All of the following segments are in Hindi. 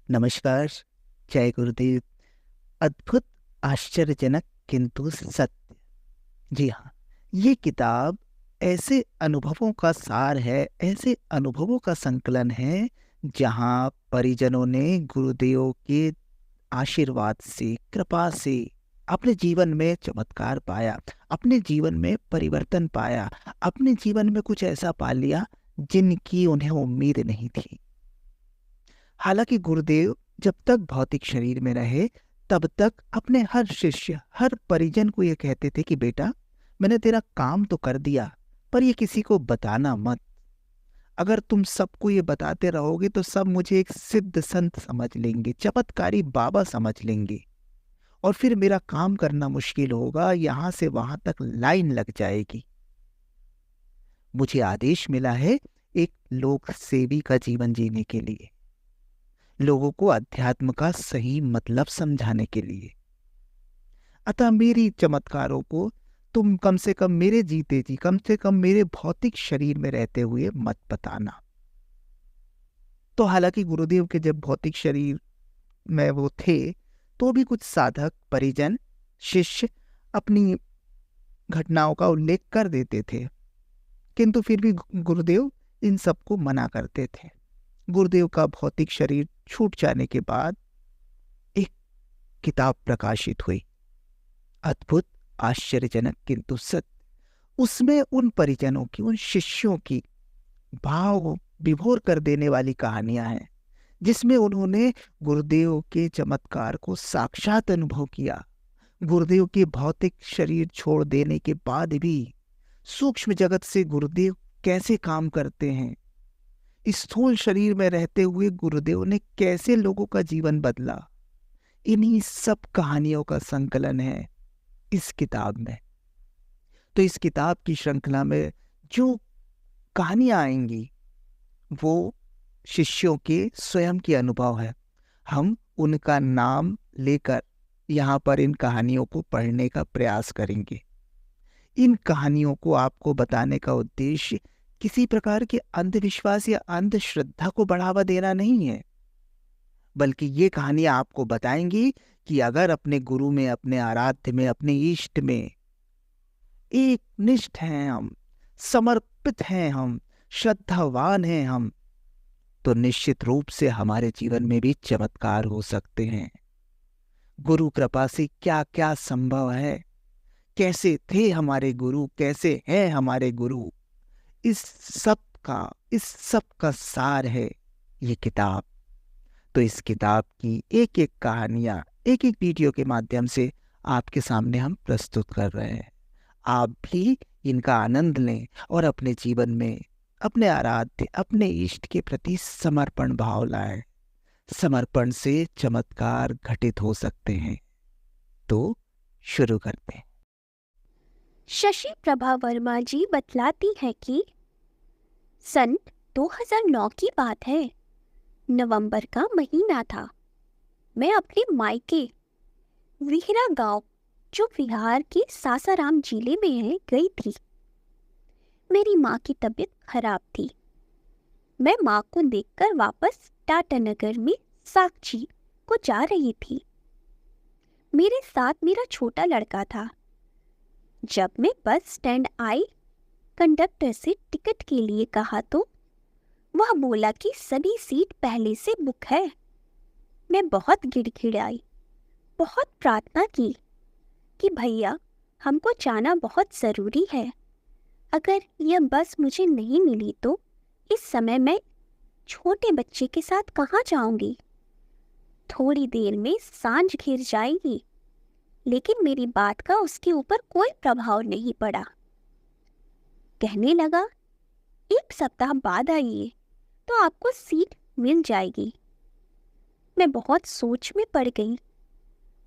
नमस्कार। जय गुरुदेव। अद्भुत, आश्चर्यजनक किंतु सत्य। जी हाँ, ये किताब ऐसे अनुभवों का सार है, ऐसे अनुभवों का संकलन है जहाँ परिजनों ने गुरुदेव के आशीर्वाद से, कृपा से अपने जीवन में चमत्कार पाया, अपने जीवन में परिवर्तन पाया, अपने जीवन में कुछ ऐसा पा लिया जिनकी उन्हें उम्मीद नहीं थी। हालांकि गुरुदेव जब तक भौतिक शरीर में रहे तब तक अपने हर शिष्य, हर परिजन को ये कहते थे कि बेटा, मैंने तेरा काम तो कर दिया, पर ये किसी को बताना मत। अगर तुम सबको ये बताते रहोगे तो सब मुझे एक सिद्ध संत समझ लेंगे, चमत्कारी बाबा समझ लेंगे, और फिर मेरा काम करना मुश्किल होगा, यहां से वहां तक लाइन लग जाएगी। मुझे आदेश मिला है एक लोक सेवी का जीवन जीने के लिए, लोगों को अध्यात्म का सही मतलब समझाने के लिए। अतः मेरी चमत्कारों को तुम कम से कम मेरे जीते जी, कम से कम मेरे भौतिक शरीर में रहते हुए मत बताना। तो हालांकि गुरुदेव के जब भौतिक शरीर में वो थे तो भी कुछ साधक, परिजन, शिष्य अपनी घटनाओं का उल्लेख कर देते थे, किंतु फिर भी गुरुदेव इन सबको मना करते थे। गुरुदेव का भौतिक शरीर छूट जाने के बाद एक किताब प्रकाशित हुई, अद्भुत, आश्चर्यजनक किंतु सत्य। उसमें उन परिजनों की, उन शिष्यों की भाव विभोर कर देने वाली कहानियां हैं, जिसमें उन्होंने गुरुदेव के चमत्कार को साक्षात अनुभव किया। गुरुदेव के भौतिक शरीर छोड़ देने के बाद भी सूक्ष्म जगत से गुरुदेव कैसे काम करते हैं, स्थूल शरीर में रहते हुए गुरुदेव ने कैसे लोगों का जीवन बदला, इन्हीं सब कहानियों का संकलन है इस किताब में। तो इस किताब की श्रृंखला में जो कहानियां आएंगी वो शिष्यों के स्वयं के अनुभव है। हम उनका नाम लेकर यहाँ पर इन कहानियों को पढ़ने का प्रयास करेंगे। इन कहानियों को आपको बताने का उद्देश्य किसी प्रकार के अंधविश्वास या अंधश्रद्धा को बढ़ावा देना नहीं है, बल्कि ये कहानियां आपको बताएंगी कि अगर अपने गुरु में, अपने आराध्य में, अपने इष्ट में एक निष्ठ हैं हम, समर्पित हैं हम, श्रद्धावान हैं हम, तो निश्चित रूप से हमारे जीवन में भी चमत्कार हो सकते हैं। गुरु कृपा से क्या क्या संभव है, कैसे थे हमारे गुरु, कैसे हैं हमारे गुरु, इस सब का सार है ये किताब। तो इस किताब की एक एक कहानियां एक एक वीडियो के माध्यम से आपके सामने हम प्रस्तुत कर रहे हैं। आप भी इनका आनंद लें और अपने जीवन में अपने आराध्य, अपने इष्ट के प्रति समर्पण भाव लाएं। समर्पण से चमत्कार घटित हो सकते हैं। तो शुरू करते हैं। शशि प्रभा वर्मा जी बतलाती है कि सन 2009 की बात है। नवंबर का महीना था। मैं अपने मायके विहरा गांव, जो बिहार के सासाराम जिले में है, गई थी। मेरी माँ की तबीयत खराब थी। मैं माँ को देखकर वापस टाटानगर में साक्षी को जा रही थी। मेरे साथ मेरा छोटा लड़का था। जब मैं बस स्टैंड आई, कंडक्टर से टिकट के लिए कहा तो वह बोला कि सभी सीट पहले से बुक है। मैं बहुत गिड़गिड़ाई, बहुत प्रार्थना की कि भैया, हमको जाना बहुत ज़रूरी है। अगर यह बस मुझे नहीं मिली तो इस समय मैं छोटे बच्चे के साथ कहाँ जाऊंगी? थोड़ी देर में सांझ घिर जाएगी। लेकिन मेरी बात का उसके ऊपर कोई प्रभाव नहीं पड़ा। कहने लगा, 1 सप्ताह बाद आइए तो आपको सीट मिल जाएगी। मैं बहुत सोच में पड़ गई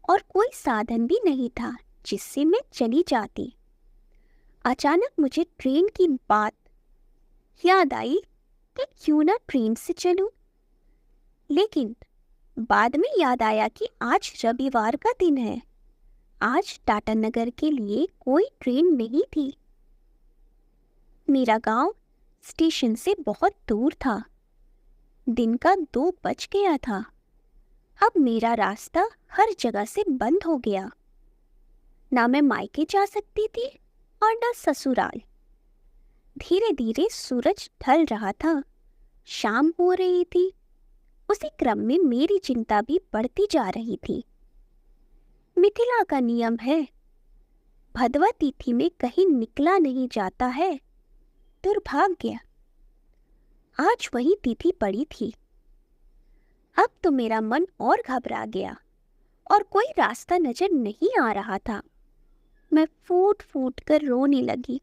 और कोई साधन भी नहीं था जिससे मैं चली जाती। अचानक मुझे ट्रेन की बात याद आई कि क्यों ना ट्रेन से चलूं। लेकिन बाद में याद आया कि आज रविवार का दिन है। आज टाटानगर के लिए कोई ट्रेन नहीं थी। मेरा गांव स्टेशन से बहुत दूर था। दिन का 2 बज गया था। अब मेरा रास्ता हर जगह से बंद हो गया। ना मैं मायके जा सकती थी और ना ससुराल। धीरे धीरे सूरज ढल रहा था, शाम हो रही थी। उसी क्रम में मेरी चिंता भी बढ़ती जा रही थी। मिथिला का नियम है, भदवा तिथि में कहीं निकला नहीं जाता है। दुर्भाग्य, आज वही तिथि पड़ी थी। अब तो मेरा मन और घबरा गया और कोई रास्ता नजर नहीं आ रहा था। मैं फूट फूट कर रोने लगी।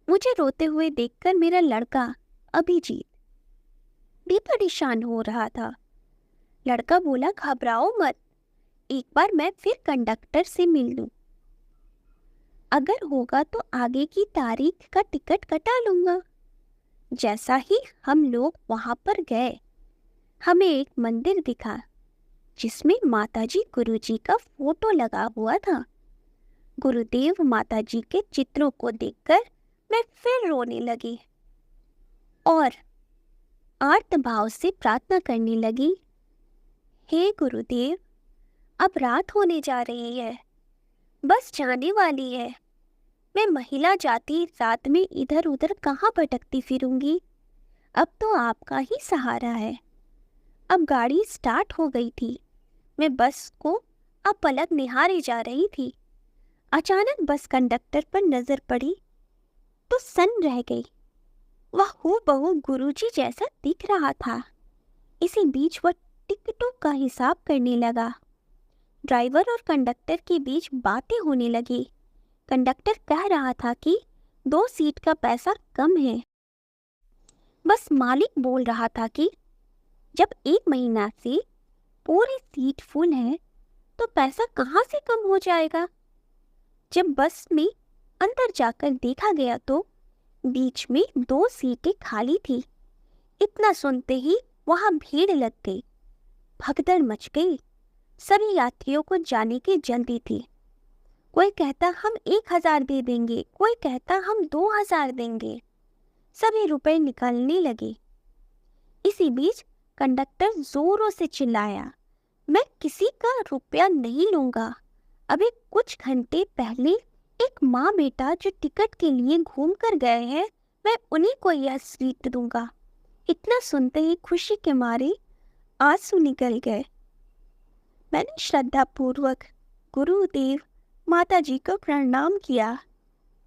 मुझे रोते हुए देखकर मेरा लड़का अभिजीत भी परेशान हो रहा था। लड़का बोला, घबराओ मत, एक बार मैं फिर कंडक्टर से मिल लूं। अगर होगा तो आगे की तारीख का टिकट कटा लूंगा। जैसा ही हम लोग वहां पर गए, हमें एक मंदिर दिखा जिसमें माताजी गुरुजी का फोटो लगा हुआ था। गुरुदेव माताजी के चित्रों को देखकर मैं फिर रोने लगी और आर्त भाव से प्रार्थना करने लगी, हे गुरुदेव, अब रात होने जा रही है, बस जाने वाली है। मैं महिला जाति रात में इधर उधर कहाँ भटकती फिरूंगी। अब तो आपका ही सहारा है। अब गाड़ी स्टार्ट हो गई थी। मैं बस को अब पलक निहारे जा रही थी। अचानक बस कंडक्टर पर नजर पड़ी तो सन्न रह गई। वह हूबहू गुरुजी जैसा दिख रहा था। इसी बीच वह टिकटों का हिसाब करने लगा। ड्राइवर और कंडक्टर के बीच बातें होने लगी। कंडक्टर कह रहा था कि 2 सीट का पैसा कम है। बस मालिक बोल रहा था कि जब 1 महीना से पूरी सीट फुल है तो पैसा कहाँ से कम हो जाएगा। जब बस में अंदर जाकर देखा गया तो बीच में 2 सीटें खाली थी। इतना सुनते ही वहां भीड़ लग गई, भगदड़ मच गई। सभी यात्रियों को जाने की जल्दी थी। कोई कहता हम 1000 दे देंगे, कोई कहता हम 2000 देंगे। सभी रुपए निकलने लगे। इसी बीच कंडक्टर जोरों से चिल्लाया, मैं किसी का रुपया नहीं लूंगा। अभी कुछ घंटे पहले एक माँ बेटा जो टिकट के लिए घूम कर गए हैं, मैं उन्हीं को यह सीट दूंगा। इतना सुनते ही खुशी के मारे आंसू निकल गए। मैंने श्रद्धा पूर्वक गुरुदेव माताजी को प्रणाम किया।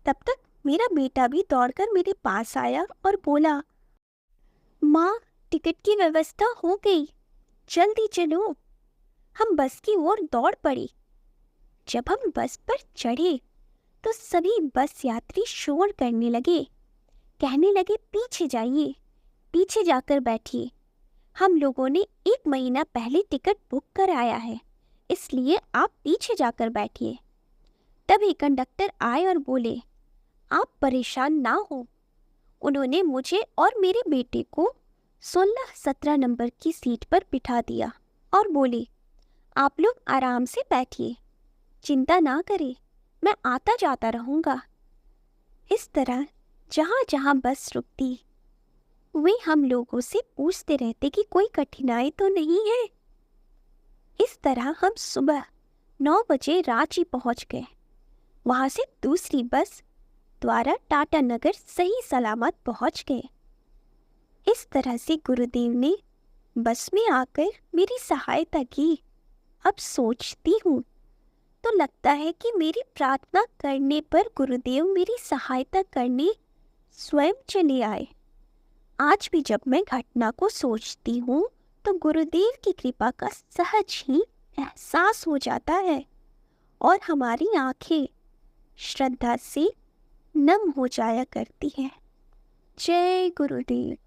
तब तक मेरा बेटा भी दौड़कर मेरे पास आया और बोला, माँ, टिकट की व्यवस्था हो गई, जल्दी चलो। हम बस की ओर दौड़ पड़ी। जब हम बस पर चढ़े तो सभी बस यात्री शोर करने लगे, कहने लगे, पीछे जाइए, पीछे जाकर बैठिए। हम लोगों ने 1 महीना पहले टिकट बुक कराया है, इसलिए आप पीछे जाकर बैठिए। तभी कंडक्टर आए और बोले, आप परेशान ना हो। उन्होंने मुझे और मेरे बेटे को 16-17 नंबर की सीट पर बिठा दिया और बोले, आप लोग आराम से बैठिए, चिंता ना करें, मैं आता जाता रहूँगा। इस तरह जहाँ जहाँ बस रुकती वे हम लोगों से पूछते रहते कि कोई कठिनाई तो नहीं है। इस तरह हम सुबह 9 बजे रांची पहुँच गए। वहाँ से दूसरी बस द्वारा टाटा नगर सही सलामत पहुँच गए। इस तरह से गुरुदेव ने बस में आकर मेरी सहायता की। अब सोचती हूँ तो लगता है कि मेरी प्रार्थना करने पर गुरुदेव मेरी सहायता करने स्वयं चले आए। आज भी जब मैं घटना को सोचती हूँ तो गुरुदेव की कृपा का सहज ही एहसास हो जाता है और हमारी आंखें श्रद्धा से नम हो जाया करती हैं। जय गुरुदेव।